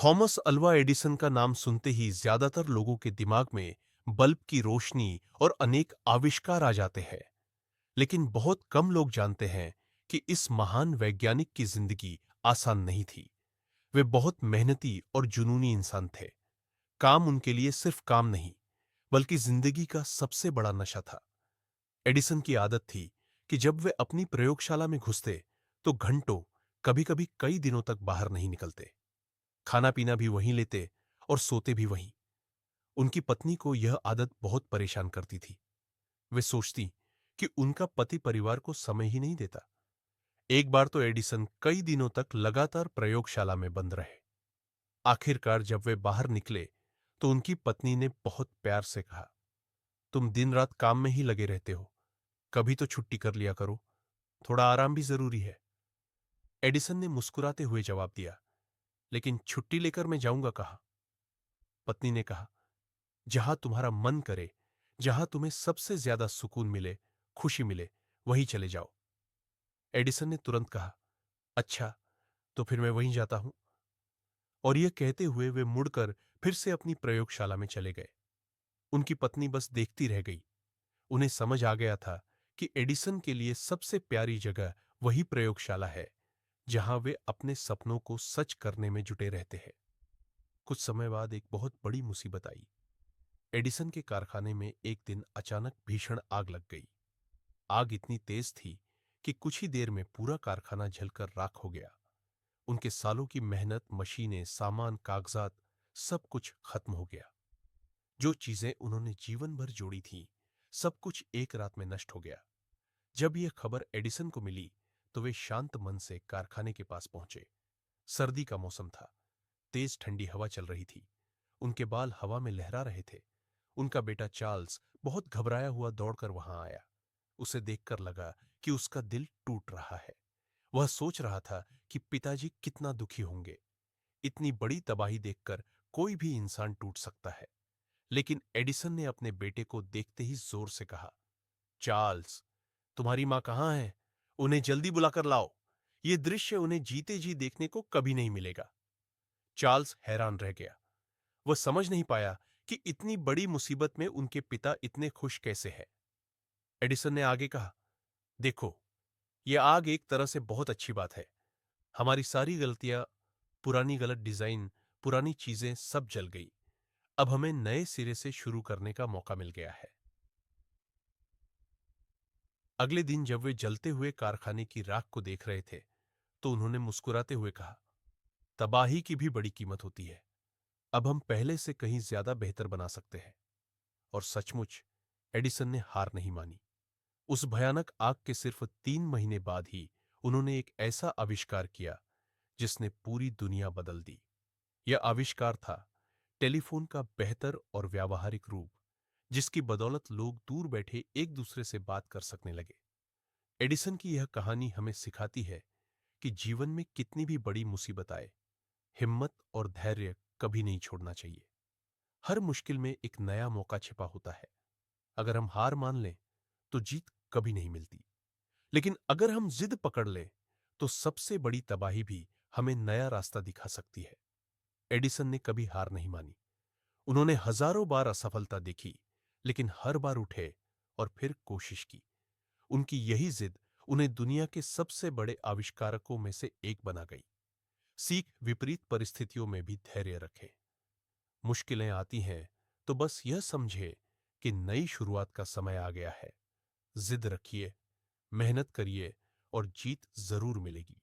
Thomas Alva Edison का नाम सुनते ही ज्यादातर लोगों के दिमाग में बल्ब की रोशनी और अनेक आविष्कार आ जाते हैं। लेकिन बहुत कम लोग जानते हैं कि इस महान वैज्ञानिक की जिंदगी आसान नहीं थी। वे बहुत मेहनती और जुनूनी इंसान थे। काम उनके लिए सिर्फ काम नहीं, बल्कि जिंदगी का सबसे बड़ा नशा था। एडिसन की आदत थी कि जब वे अपनी प्रयोगशाला में घुसते तो घंटों, कभी-कभी कई दिनों तक बाहर नहीं निकलते। खाना पीना भी वहीं लेते और सोते भी वहीं। उनकी पत्नी को यह आदत बहुत परेशान करती थी। वे सोचती कि उनका पति परिवार को समय ही नहीं देता। एक बार तो एडिसन कई दिनों तक लगातार प्रयोगशाला में बंद रहे। आखिरकार जब वे बाहर निकले तो उनकी पत्नी ने बहुत प्यार से कहा, तुम दिन रात काम में ही लगे रहते हो, कभी तो छुट्टी कर लिया करो, थोड़ा आराम भी जरूरी है। एडिसन ने मुस्कुराते हुए जवाब दिया, लेकिन छुट्टी लेकर मैं जाऊंगा कहाँ? पत्नी ने कहा, जहां तुम्हारा मन करे, जहां तुम्हें सबसे ज्यादा सुकून मिले, खुशी मिले, वहीं चले जाओ। एडिसन ने तुरंत कहा, अच्छा, तो फिर मैं वहीं जाता हूं। और यह कहते हुए वे मुड़कर फिर से अपनी प्रयोगशाला में चले गए। उनकी पत्नी बस देखती रह गई। उन्हें समझ आ गया था कि एडिसन के लिए सबसे प्यारी जगह वही प्रयोगशाला है जहां वे अपने सपनों को सच करने में जुटे रहते हैं। कुछ समय बाद एक बहुत बड़ी मुसीबत आई। एडिसन के कारखाने में एक दिन अचानक भीषण आग लग गई। आग इतनी तेज थी कि कुछ ही देर में पूरा कारखाना जलकर राख हो गया। उनके सालों की मेहनत, मशीनें, सामान, कागजात, सब कुछ खत्म हो गया। जो चीजें उन्होंने जीवन भर जोड़ी थीं, सब कुछ एक रात में नष्ट हो गया। जब यह खबर एडिसन को मिली तो वे शांत मन से कारखाने के पास पहुंचे। सर्दी का मौसम था, तेज ठंडी हवा चल रही थी। उनके बाल हवा में लहरा रहे थे। उनका बेटा चार्ल्स बहुत घबराया हुआ दौड़कर वहां आया। उसे देखकर लगा कि उसका दिल टूट रहा है। वह सोच रहा था कि पिताजी कितना दुखी होंगे। इतनी बड़ी तबाही देखकर कोई भी इंसान टूट सकता है। लेकिन एडिसन ने अपने बेटे को देखते ही जोर से कहा, चार्ल्स, तुम्हारी मां कहां है? उन्हें जल्दी बुलाकर लाओ। यह दृश्य उन्हें जीते जी देखने को कभी नहीं मिलेगा। चार्ल्स हैरान रह गया। वह समझ नहीं पाया कि इतनी बड़ी मुसीबत में उनके पिता इतने खुश कैसे हैं। एडिसन ने आगे कहा, देखो, यह आग एक तरह से बहुत अच्छी बात है। हमारी सारी गलतियां, पुरानी गलत डिजाइन, पुरानी चीजें सब जल गई। अब हमें नए सिरे से शुरू करने का मौका मिल गया है। अगले दिन जब वे जलते हुए कारखाने की राख को देख रहे थे तो उन्होंने मुस्कुराते हुए कहा, तबाही की भी बड़ी कीमत होती है। अब हम पहले से कहीं ज्यादा बेहतर बना सकते हैं। और सचमुच एडिसन ने हार नहीं मानी। उस भयानक आग के सिर्फ 3 महीने बाद ही उन्होंने एक ऐसा आविष्कार किया जिसने पूरी दुनिया बदल दी। यह आविष्कार था टेलीफोन का बेहतर और व्यावहारिक रूप, जिसकी बदौलत लोग दूर बैठे एक दूसरे से बात कर सकने लगे। एडिसन की यह कहानी हमें सिखाती है कि जीवन में कितनी भी बड़ी मुसीबत आए, हिम्मत और धैर्य कभी नहीं छोड़ना चाहिए। हर मुश्किल में एक नया मौका छिपा होता है। अगर हम हार मान लें तो जीत कभी नहीं मिलती, लेकिन अगर हम जिद पकड़ लें तो सबसे बड़ी तबाही भी हमें नया रास्ता दिखा सकती है। एडिसन ने कभी हार नहीं मानी। उन्होंने हजारों बार असफलता देखी, लेकिन हर बार उठे और फिर कोशिश की। उनकी यही जिद उन्हें दुनिया के सबसे बड़े आविष्कारकों में से एक बना गई। सीख विपरीत परिस्थितियों में भी धैर्य रखें। मुश्किलें आती हैं तो बस यह समझे कि नई शुरुआत का समय आ गया है। जिद रखिए, मेहनत करिए और जीत जरूर मिलेगी।